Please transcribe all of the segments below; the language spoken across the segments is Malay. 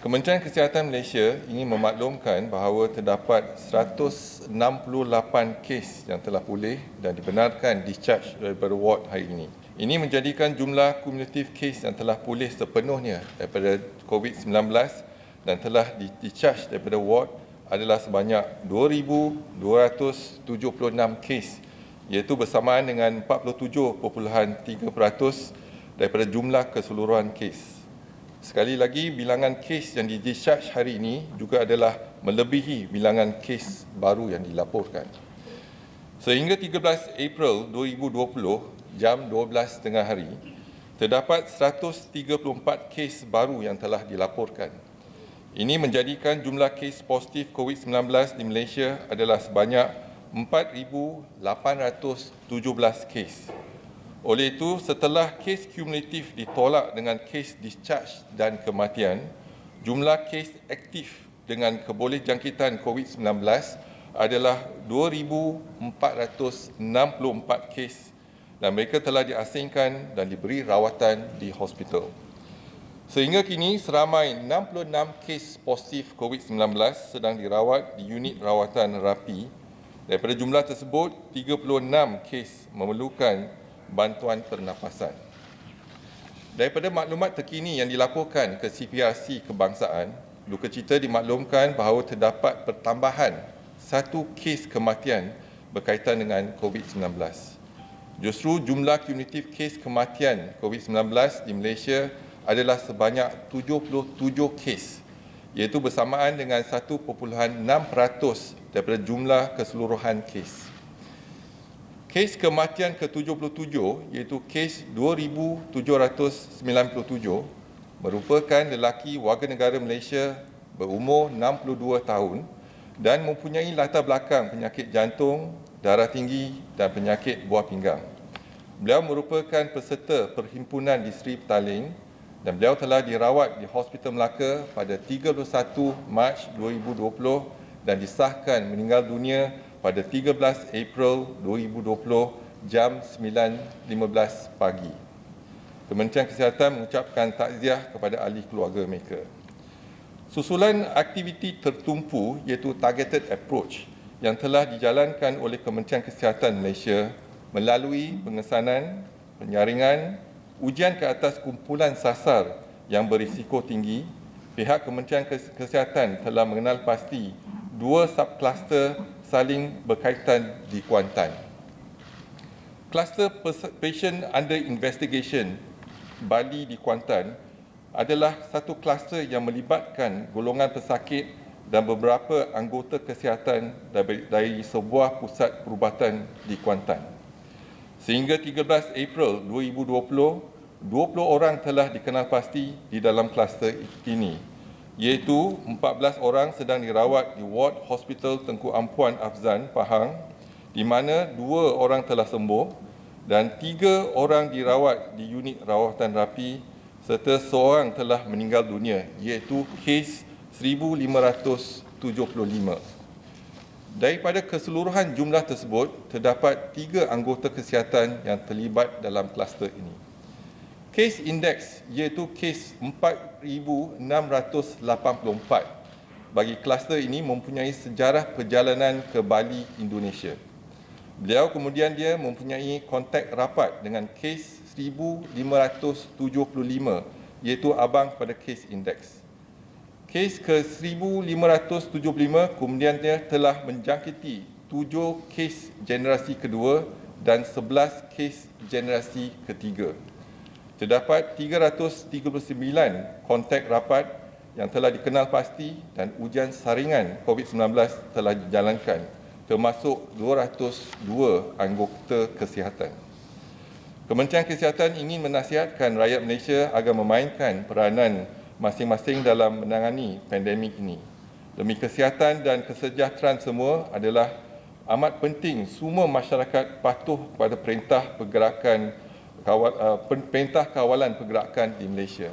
Kementerian Kesihatan Malaysia ingin memaklumkan bahawa terdapat 168 kes yang telah pulih dan dibenarkan discharge daripada ward hari ini. Ini menjadikan jumlah kumulatif kes yang telah pulih sepenuhnya daripada COVID-19 dan telah discharge daripada ward adalah sebanyak 2,276 kes, iaitu bersamaan dengan 47.3% daripada jumlah keseluruhan kes. Sekali lagi, bilangan kes yang di-discharge hari ini juga adalah melebihi bilangan kes baru yang dilaporkan. Sehingga 13 April 2020, jam 12.30 hari, terdapat 134 kes baru yang telah dilaporkan. Ini menjadikan jumlah kes positif COVID-19 di Malaysia adalah sebanyak 4,817 kes. Oleh itu, setelah kes kumulatif ditolak dengan kes discharge dan kematian, jumlah kes aktif dengan kebolehjangkitan COVID-19 adalah 2,464 kes dan mereka telah diasingkan dan diberi rawatan di hospital. Sehingga kini seramai 66 kes positif COVID-19 sedang dirawat di unit rawatan rapi. Daripada jumlah tersebut, 36 kes memerlukan bantuan pernafasan. Daripada maklumat terkini yang dilaporkan ke CPRC Kebangsaan, duka cita dimaklumkan bahawa terdapat pertambahan 1 kes kematian berkaitan dengan COVID-19. Justru jumlah kumulatif kes kematian COVID-19 di Malaysia adalah sebanyak 77 kes, iaitu bersamaan dengan 1.6% daripada jumlah keseluruhan kes. Kes kematian ke-77 iaitu kes 2,797 merupakan lelaki warga negara Malaysia berumur 62 tahun dan mempunyai latar belakang penyakit jantung, darah tinggi dan penyakit buah pinggang. Beliau merupakan peserta Perhimpunan Distri Petaling dan beliau telah dirawat di Hospital Melaka pada 31 Mac 2020 dan disahkan meninggal dunia pada 13 April 2020 jam 9.15 pagi. Kementerian Kesihatan mengucapkan takziah kepada ahli keluarga mereka. Susulan aktiviti tertumpu iaitu targeted approach yang telah dijalankan oleh Kementerian Kesihatan Malaysia melalui pengesanan, penyaringan, ujian ke atas kumpulan sasar yang berisiko tinggi. Pihak Kementerian Kesihatan telah mengenal pasti 2 subkluster saling berkaitan di Kuantan. Kluster patient under investigation Bali di Kuantan adalah satu kluster yang melibatkan golongan pesakit dan beberapa anggota kesihatan dari sebuah pusat perubatan di Kuantan. Sehingga 13 April 2020, 20 orang telah dikenal pasti di dalam kluster ini, iaitu 14 orang sedang dirawat di ward Hospital Tengku Ampuan Afzan, Pahang, di mana 2 orang telah sembuh dan 3 orang dirawat di unit rawatan rapi serta seorang telah meninggal dunia, iaitu kes 1,575. Daripada keseluruhan jumlah tersebut, terdapat 3 anggota kesihatan yang terlibat dalam kluster ini. Kes indeks iaitu kes 4,684 bagi kluster ini mempunyai sejarah perjalanan ke Bali, Indonesia. Beliau kemudian dia mempunyai kontak rapat dengan kes 1,575 iaitu abang pada kes indeks. Kes ke-1,575 kemudian dia telah menjangkiti 7 kes generasi kedua dan 11 kes generasi ketiga. Terdapat 339 kontak rapat yang telah dikenal pasti dan ujian saringan COVID-19 telah dijalankan, termasuk 202 anggota kesihatan. Kementerian Kesihatan ingin menasihatkan rakyat Malaysia agar memainkan peranan masing-masing dalam menangani pandemik ini. Demi kesihatan dan kesejahteraan semua adalah amat penting semua masyarakat patuh pada perintah kawalan pergerakan di Malaysia.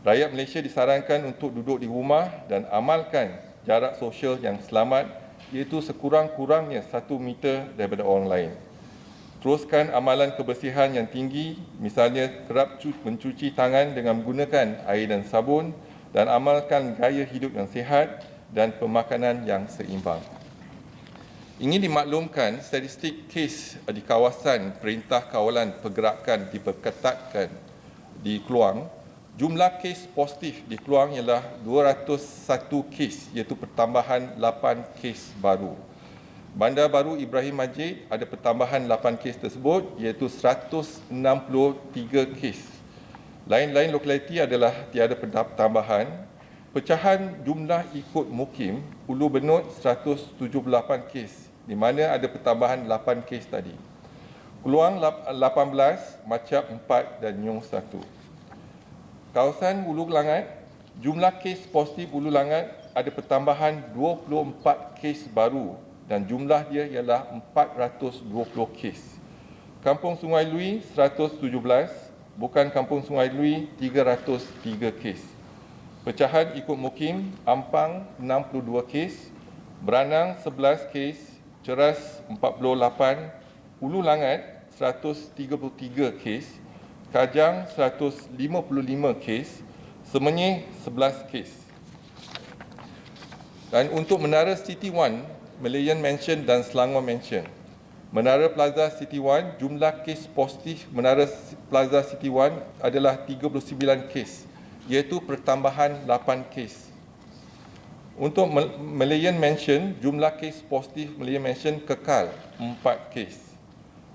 Rakyat Malaysia disarankan untuk duduk di rumah dan amalkan jarak sosial yang selamat, iaitu sekurang-kurangnya 1 meter daripada orang lain. Teruskan amalan kebersihan yang tinggi, misalnya kerap mencuci tangan dengan menggunakan air dan sabun dan amalkan gaya hidup yang sihat dan pemakanan yang seimbang. Ingin dimaklumkan, statistik kes di kawasan Perintah Kawalan Pergerakan diperketatkan di Kluang. Jumlah kes positif di Kluang ialah 201 kes, iaitu pertambahan 8 kes baru. Bandar Baru Ibrahim Majid ada pertambahan 8 kes tersebut, iaitu 163 kes. Lain-lain lokaliti adalah tiada pertambahan. Pecahan jumlah ikut mukim, Ulu Benut 178 kes, di mana ada pertambahan 8 kes tadi. Kluang 18, Macap 4 dan Nyong 1. Kawasan Ulu Langat, jumlah kes positif Ulu Langat ada pertambahan 24 kes baru dan jumlah dia ialah 420 kes. Kampung Sungai Lui 117, bukan Kampung Sungai Lui 303 kes. Pecahan ikut mukim, Ampang 62 kes, Beranang 11 kes, Ceras 48, Ulu Langat 133 kes, Kajang 155 kes, Semenyih 11 kes. Dan untuk Menara City One, Malayan Mansion dan Selangor Mansion, Menara Plaza City One, jumlah kes positif Menara Plaza City One adalah 39 kes, iaitu pertambahan 8 kes. Untuk Malayan Mansion, jumlah kes positif Malayan Mansion kekal 4 kes.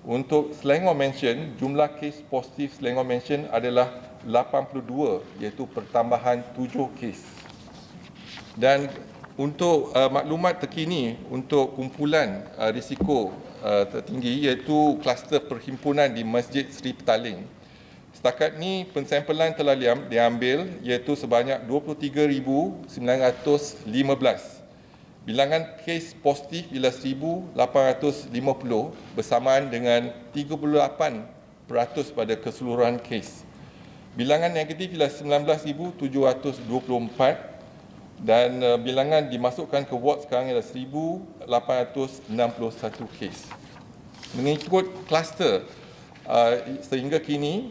Untuk Selangor Mansion, jumlah kes positif Selangor Mansion adalah 82, iaitu pertambahan 7 kes. Dan untuk maklumat terkini untuk kumpulan risiko tertinggi, iaitu kluster perhimpunan di Masjid Seri Petaling. Setakat ini pensampelan telah diambil, iaitu sebanyak 23,915. Bilangan kes positif ialah 1,850 bersamaan dengan 38% pada keseluruhan kes. Bilangan negatif ialah 19,724 dan bilangan dimasukkan ke ward sekarang ialah 1,861 kes. Mengikut kluster sehingga kini,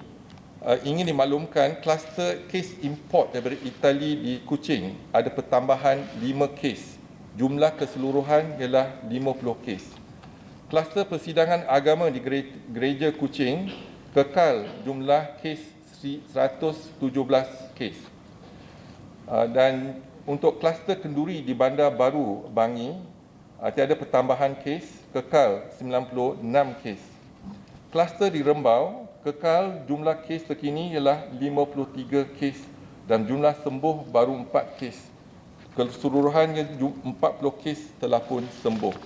ingin dimaklumkan kluster kes import daripada Itali di Kuching ada pertambahan 5 kes. Jumlah keseluruhan ialah 50 kes. Kluster persidangan agama di Gereja Kuching kekal jumlah kes 117 kes. Dan untuk kluster kenduri di Bandar Baru Bangi, tiada pertambahan kes, kekal 96 kes. Kluster di Rembau, kekal jumlah kes terkini ialah 53 kes dan jumlah sembuh baru 4 kes. Keseluruhannya 40 kes telah pun sembuh.